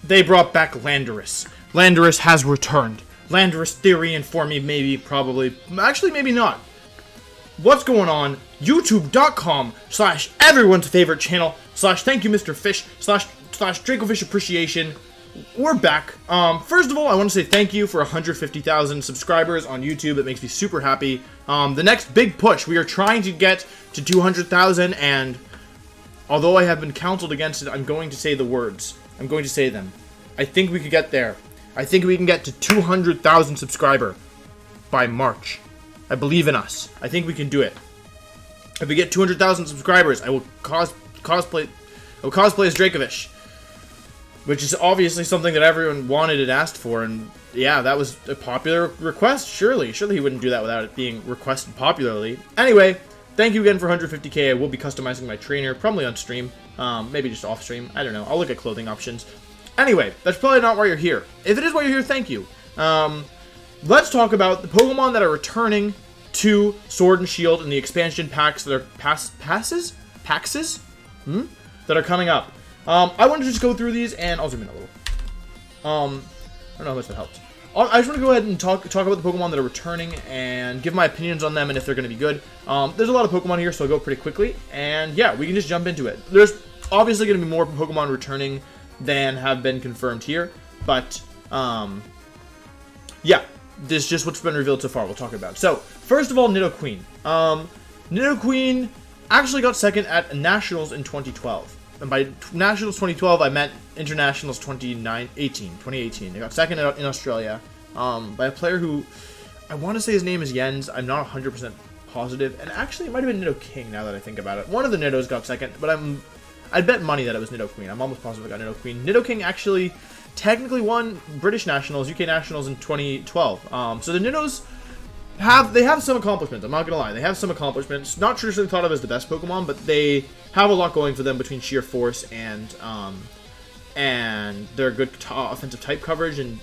they brought back Landorus. Landorus has returned. Landorus theory and for me, maybe, probably, actually maybe not. What's going on? YouTube.com/everyone's favorite channel /thank you Mr. Fish /Dracofish appreciation. We're back. First of all, I want to say thank you for 150,000 subscribers on YouTube. It makes me super happy. The next big push, we are trying to get to 200,000, and although I have been counseled against it, I'm going to say the words. I'm going to say them. I think we could get there. I think we can get to 200,000 subscriber by March. I believe in us. I think we can do it. If we get 200,000 subscribers, I will cosplay as Dracofish, which is obviously something that everyone wanted and asked for, and yeah, that was a popular request. Surely he wouldn't do that without it being requested popularly. Anyway, thank you again for 150k. I will be customizing my trainer, probably on stream, maybe just off stream. I don't know. I'll look at clothing options. Anyway, that's probably not why you're here. If it is why you're here, thank you. Let's talk about the Pokemon that are returning to Sword and Shield in the expansion packs that are Paxes that are coming up. I want to just go through these, and I'll zoom in a little. I don't know how much that helps. I just want to go ahead and talk about the Pokemon that are returning and give my opinions on them and if they're going to be good. There's a lot of Pokemon here, so I'll go pretty quickly. And yeah, we can just jump into it. There's obviously going to be more Pokemon returning than have been confirmed here. But, yeah, this is just what's been revealed so far. We'll talk about. So, first of all, Nidoqueen. Nidoqueen actually got second at Nationals in 2012. And by Nationals 2012, I meant Internationals 2018. They got second in Australia by a player who, I want to say his name is Jens. I'm not 100% positive. And actually, it might have been Nidoking now that I think about it. One of the Nidos got second, but I'd bet money that it was Nidoqueen. I'm almost positive I got Nidoqueen. Nidoking actually technically won British Nationals, UK Nationals in 2012. So the Nidos have some accomplishments. I'm not gonna lie, they have some accomplishments. Not traditionally thought of as the best Pokemon, but they have a lot going for them between sheer force and their good offensive type coverage and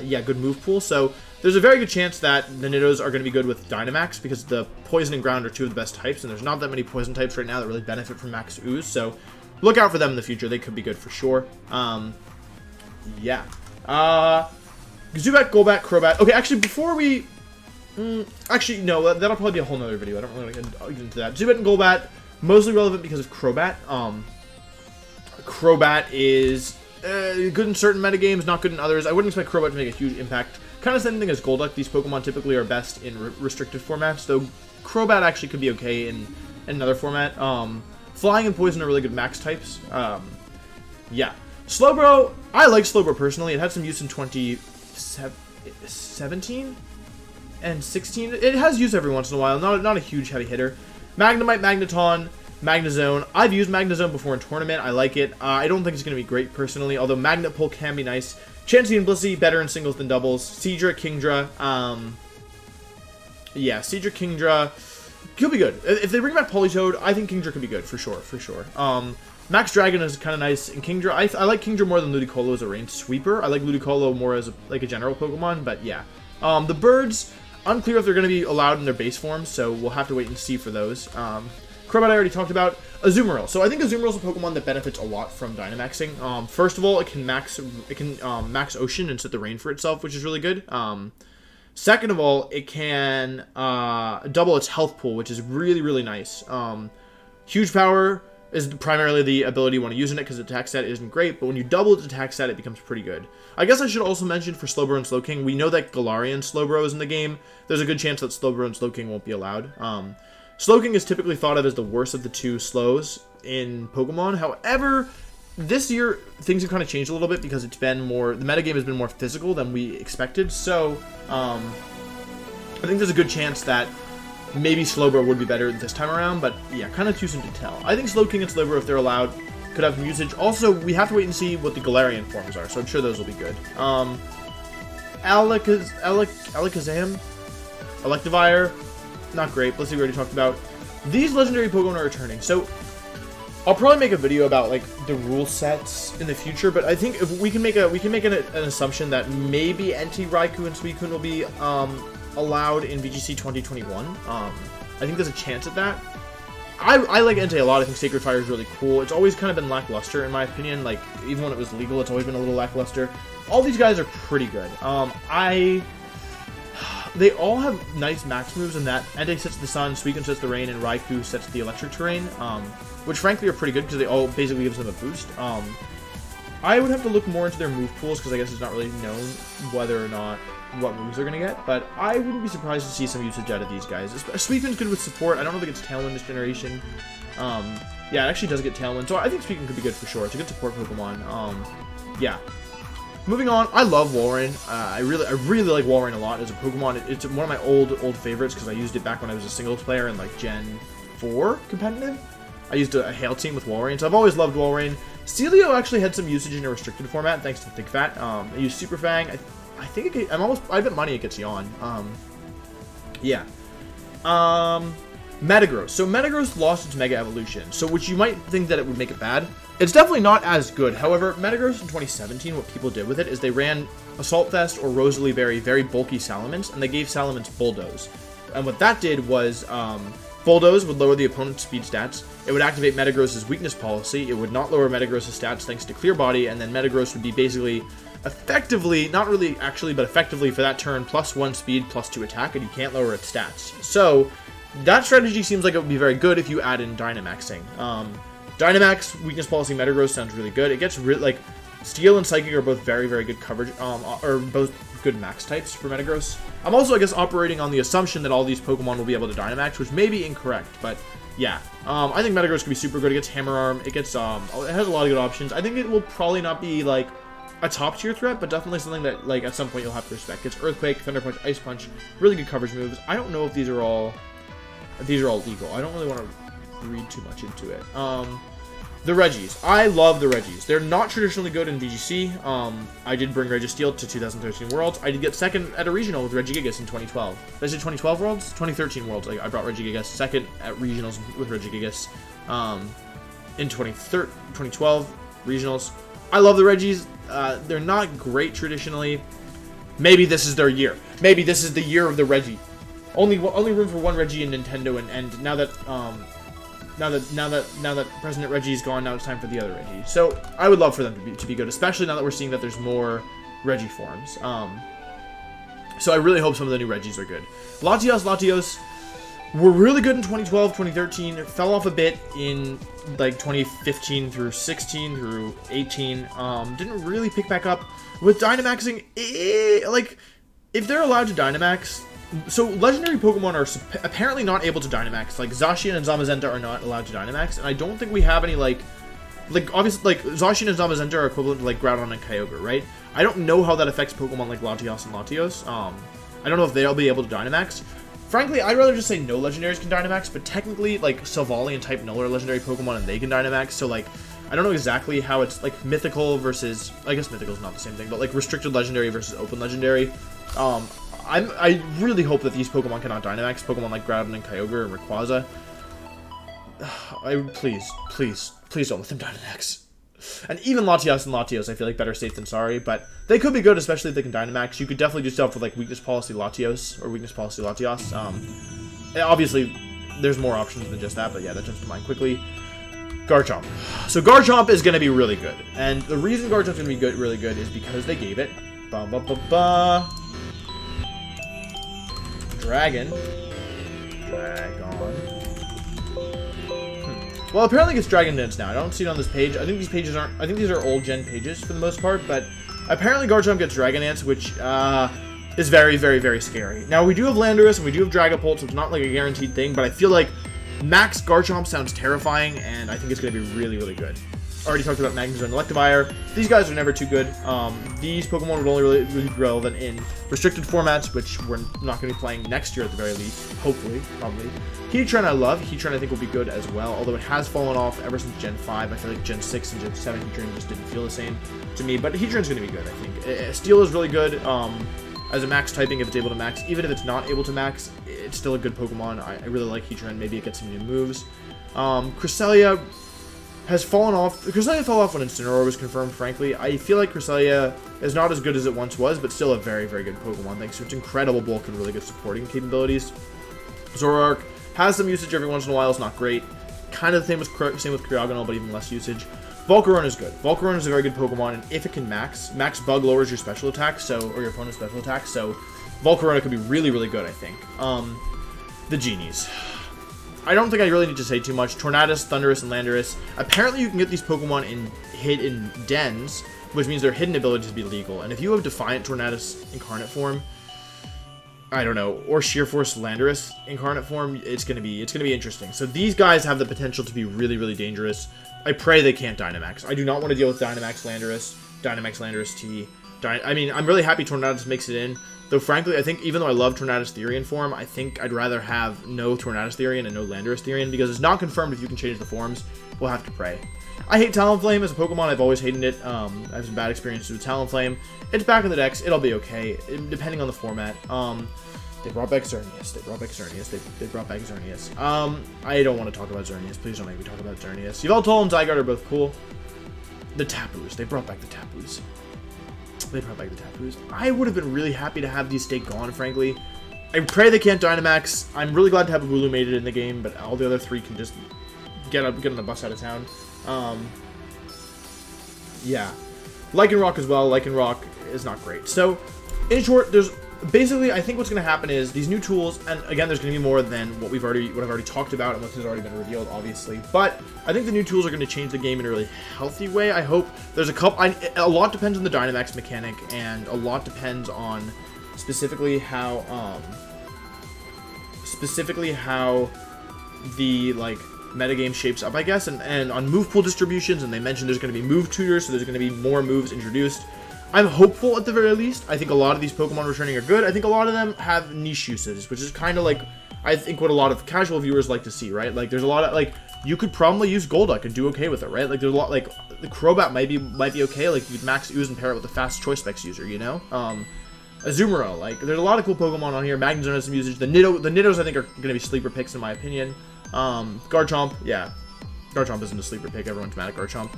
yeah, good move pool. So there's a very good chance that the Nidos are going to be good with Dynamax because the Poison and Ground are two of the best types, and there's not that many Poison types right now that really benefit from Max Ooze. So look out for them in the future. They could be good for sure. Yeah. Zubat, Golbat, Crobat. Okay, actually, before we... actually, no, that'll probably be a whole nother video. I don't really want to get into that. Zubat and Golbat, mostly relevant because of Crobat. Crobat is good in certain metagames, not good in others. I wouldn't expect Crobat to make a huge impact. Kind of the same thing as Golduck. These Pokemon typically are best in restricted formats, though Crobat actually could be okay in another format. Flying and Poison are really good max types. Yeah. Slowbro, I like Slowbro personally. It had some use in 2017 and 16. It has use every once in a while. Not a huge heavy hitter. Magnemite, Magneton, Magnezone. I've used Magnezone before in tournament. I like it. I don't think it's going to be great personally, although Magnet Pull can be nice. Chansey and Blissey, better in singles than doubles. Seadra, Kingdra. Yeah, Seadra, Kingdra could be good. If they bring back Politoed, I think Kingdra could be good for sure. Max Dragon is kind of nice, and Kingdra, I like Kingdra more than Ludicolo as a range sweeper. I like Ludicolo more as a general Pokemon, but yeah. The birds, unclear if they're going to be allowed in their base forms, so we'll have to wait and see for those. Crobat I already talked about. Azumarill. So I think Azumarill is a Pokemon that benefits a lot from Dynamaxing. First of all, it can max Ocean and set the rain for itself, which is really good. Second of all, it can double its health pool, which is really, really nice. Huge power is primarily the ability you want to use in it because the attack stat isn't great, but when you double its attack stat, it becomes pretty good. I guess I should also mention for Slowbro and Slowking, we know that Galarian Slowbro is in the game. There's a good chance that Slowbro and Slowking won't be allowed. Slowking is typically thought of as the worst of the two slows in Pokemon. However, this year, things have kind of changed a little bit because it's been more... The metagame has been more physical than we expected, so I think there's a good chance that maybe Slowbro would be better this time around, but yeah, kind of too soon to tell. I think Slowking and Slowbro, if they're allowed, could have some usage. Also, we have to wait and see what the Galarian forms are, so I'm sure those will be good. Alakazam? Electivire? Not great. Blissey we already talked about. These legendary Pokemon are returning, so I'll probably make a video about like the rule sets in the future, but I think if we can make an assumption that maybe Entei, Raikou, and Suicune will be allowed in VGC 2021. I think there's a chance at that. I like Entei a lot. I think Sacred Fire is really cool. It's always kind of been lackluster in my opinion. Like, even when it was legal, it's always been a little lackluster. All these guys are pretty good. They all have nice max moves in that Entei sets the sun, Suicune sets the rain, and Raikou sets the electric terrain, which frankly are pretty good because they all basically gives them a boost. I would have to look more into their move pools because I guess it's not really known whether or not what moves they're going to get, but I wouldn't be surprised to see some usage out of these guys. Suicune's good with support. I don't know if it gets Tailwind this generation. Yeah, it actually does get Tailwind, so I think Suicune could be good for sure. It's a good support Pokemon. Yeah. Moving on, I love Walrein. I really like Walrein a lot as a Pokemon. It's one of my old favorites because I used it back when I was a singles player in like Gen 4 competitive. I used a Hail Team with Walrein, so I've always loved Walrein. Steelio actually had some usage in a restricted format thanks to Thick Fat. I used Super Fang. I think it I bet money it gets Yawn. Yeah. Metagross. So Metagross lost its Mega Evolution, so which you might think that it would make it bad. It's definitely not as good. However, Metagross in 2017, what people did with it is they ran Assault Vest or Rosalie Berry, very bulky Salamence, and they gave Salamence Bulldoze. And what that did was, Bulldoze would lower the opponent's speed stats. It would activate Metagross's weakness policy. It would not lower Metagross's stats thanks to Clear Body, and then Metagross would be basically, effectively, not really actually, but effectively for that turn, +1 speed, +2 attack, and you can't lower its stats. So, that strategy seems like it would be very good if you add in Dynamaxing. Dynamax, weakness policy, Metagross sounds really good. It gets like Steel and Psychic are both very good coverage, or both good max types for Metagross. I'm also, I guess, operating on the assumption that all these Pokemon will be able to Dynamax, which may be incorrect, but yeah. I think Metagross could be super good. It gets Hammer Arm. It gets, it has a lot of good options. I think it will probably not be like a top tier threat, but definitely something that like at some point you'll have to respect. It's Earthquake, Thunder Punch, Ice Punch, really good coverage moves. I don't know if these are all legal. I don't really want to read too much into it. The Regis. I love the Regis. They're not traditionally good in VGC. I did bring Registeel to 2013 Worlds. I did get second at a regional with Regigigas in 2012. Is it 2012 Worlds? 2013 Worlds. I brought Regigigas second at regionals with Regigigas. In 2012 regionals. I love the Regis. They're not great traditionally. Maybe this is their year. Maybe this is the year of the Regi. Only room for one Reggie in Nintendo, and now that President Reggie's gone, now it's time for the other Reggie. So I would love for them to be good, especially now that we're seeing that there's more Reggie forms. So I really hope some of the new Reggies are good. Latios were really good in 2012, 2013. It fell off a bit in like 2015 through 16 through 18. Didn't really pick back up with Dynamaxing. Like if they're allowed to Dynamax. So, legendary Pokemon are apparently not able to Dynamax. Like, Zacian and Zamazenta are not allowed to Dynamax, and I don't think we have any, like, obviously, like, Zacian and Zamazenta are equivalent to, like, Groudon and Kyogre, right? I don't know how that affects Pokemon like Latios and Latios. I don't know if they'll be able to Dynamax. Frankly, I'd rather just say no legendaries can Dynamax, but technically, like, Silvally and Type Null are legendary Pokemon, and they can Dynamax, so, like, I don't know exactly how it's, like, mythical versus, I guess mythical is not the same thing, but, like, restricted legendary versus open legendary. I really hope that these Pokemon cannot Dynamax. Pokemon like Groudon and Kyogre and Rayquaza. Please don't let them Dynamax. And even Latios and Latios, I feel like better safe than sorry, but they could be good, especially if they can Dynamax. You could definitely do stuff with like Weakness Policy Latios or Weakness Policy Latios. Obviously, there's more options than just that, but yeah, that jumps to mind quickly. Garchomp. So Garchomp is going to be really good, and the reason Garchomp's going to be really good is because they gave it. Dragon. Well, apparently it's Dragon Dance now. I don't see it on this page. I think these pages aren't. I think these are old gen pages for the most part, but apparently Garchomp gets Dragon Dance, which is very scary. Now we do have Landorus and we do have Dragapult, so it's not like a guaranteed thing, but I feel like Max Garchomp sounds terrifying, and I think it's going to be really good. Already talked about Magnezone and Electivire. These guys are never too good. These Pokemon would only really be relevant in restricted formats, which we're not going to be playing next year at the very least. Hopefully, probably. Heatran I love. Heatran I think will be good as well, although it has fallen off ever since Gen 5. I feel like Gen 6 and Gen 7 Heatran just didn't feel the same to me, but Heatran's going to be good, I think. Steel is really good as a max typing if it's able to max. Even if it's not able to max, it's still a good Pokemon. I really like Heatran. Maybe it gets some new moves. Cresselia has fallen off. Cresselia fell off when Incineroar was confirmed, frankly. I feel like Cresselia is not as good as it once was, but still a very good Pokemon, thanks to its incredible bulk and really good supporting capabilities. Zoroark has some usage every once in a while. It's not great. kind of the same with Cryogonal, but even less usage. Volcarona is good. Volcarona is a very good Pokemon, and if it can max Bug lowers your special attack, or your opponent's special attack, so Volcarona could be really, really good, I think. The Genies. I don't think I really need to say too much. Tornadus, Thundurus, and Landorus. Apparently you can get these Pokemon in dens, which means their hidden abilities be legal. And if you have Defiant Tornadus incarnate form, I don't know, or Sheer Force Landorus incarnate form, it's gonna be interesting. So these guys have the potential to be really, really dangerous. I pray they can't Dynamax. I do not want to deal with Dynamax Landorus-T. I mean, I'm really happy Tornadus makes it in. Though, frankly, I think even though I love Tornadus Therian form, I think I'd rather have no Tornadus Therian and no Landorus Therian, because it's not confirmed if you can change the forms. We'll have to pray. I hate Talonflame as a Pokemon. I've always hated it. I have some bad experiences with Talonflame. It's back in the decks. It'll be okay, depending on the format. They brought back Xerneas. They brought back Xerneas. I don't want to talk about Xerneas. Please don't make me talk about Xerneas. Yveltal and Zygarde are both cool. The Tapus. They brought back the Tapus. I would have been really happy to have these stay gone, frankly. I pray they can't Dynamax. I'm really glad to have a Wooloo mated in the game, but all the other three can just get on the bus out of town. Yeah. Lycanroc as well. Lycanroc is not great. So, in short, there's basically, I think what's going to happen is these new tools, and again, there's going to be more than what I've already talked about and what has already been revealed, obviously. But I think the new tools are going to change the game in a really healthy way. I hope there's a lot depends on the Dynamax mechanic, and a lot depends on specifically how the metagame shapes up, I guess, and on move pool distributions. And they mentioned there's going to be move tutors, so there's going to be more moves introduced. I'm hopeful at the very least. I think a lot of these Pokemon returning are good. I think a lot of them have niche uses, which is kind of like, I think what a lot of casual viewers like to see, right? Like, there's a lot of, you could probably use Golduck and do okay with it, right? Like, there's a lot, the Crobat might be okay. Like, you'd max Ooze and pair it with a fast Choice Specs user, you know? Azumarill, there's a lot of cool Pokemon on here. Magnezone has some usage. The Niddos, I think, are going to be sleeper picks, in my opinion. Garchomp, yeah. Garchomp isn't a sleeper pick. Everyone's mad at Garchomp.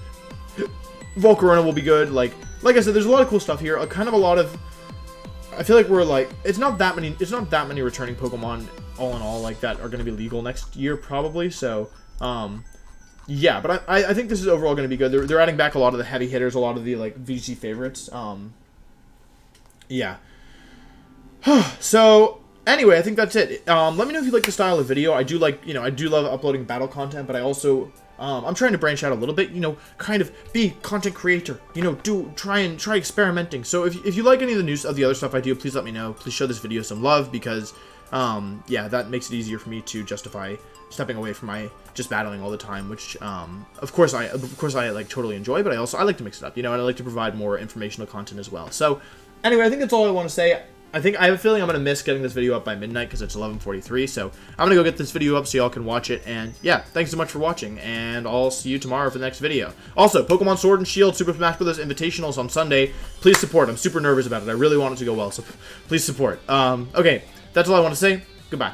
Volcarona will be good. Like I said, there's a lot of cool stuff here. Kind of a lot of, I feel like we're it's not that many returning Pokemon all in all that are going to be legal next year probably. So, yeah, but I think this is overall going to be good. They're adding back a lot of the heavy hitters, a lot of the VGC favorites. Yeah. So anyway, I think that's it. Let me know if you like the style of video. I do I do love uploading battle content, but I also I'm trying to branch out a little bit, kind of be content creator, try experimenting. So if you like any of the other stuff I do, please let me know. Please show this video some love, because yeah, that makes it easier for me to justify stepping away from my just battling all the time, which of course I totally enjoy, but I like to mix it up, and I like to provide more informational content as well. So anyway, I think that's all I want to say. I have a feeling I'm going to miss getting this video up by midnight because it's 11:43, so I'm going to go get this video up so y'all can watch it. And yeah, thanks so much for watching, and I'll see you tomorrow for the next video. Also, Pokemon Sword and Shield Super Smash Bros. Invitationals on Sunday. Please support. I'm super nervous about it. I really want it to go well, so please support. Okay, that's all I want to say. Goodbye.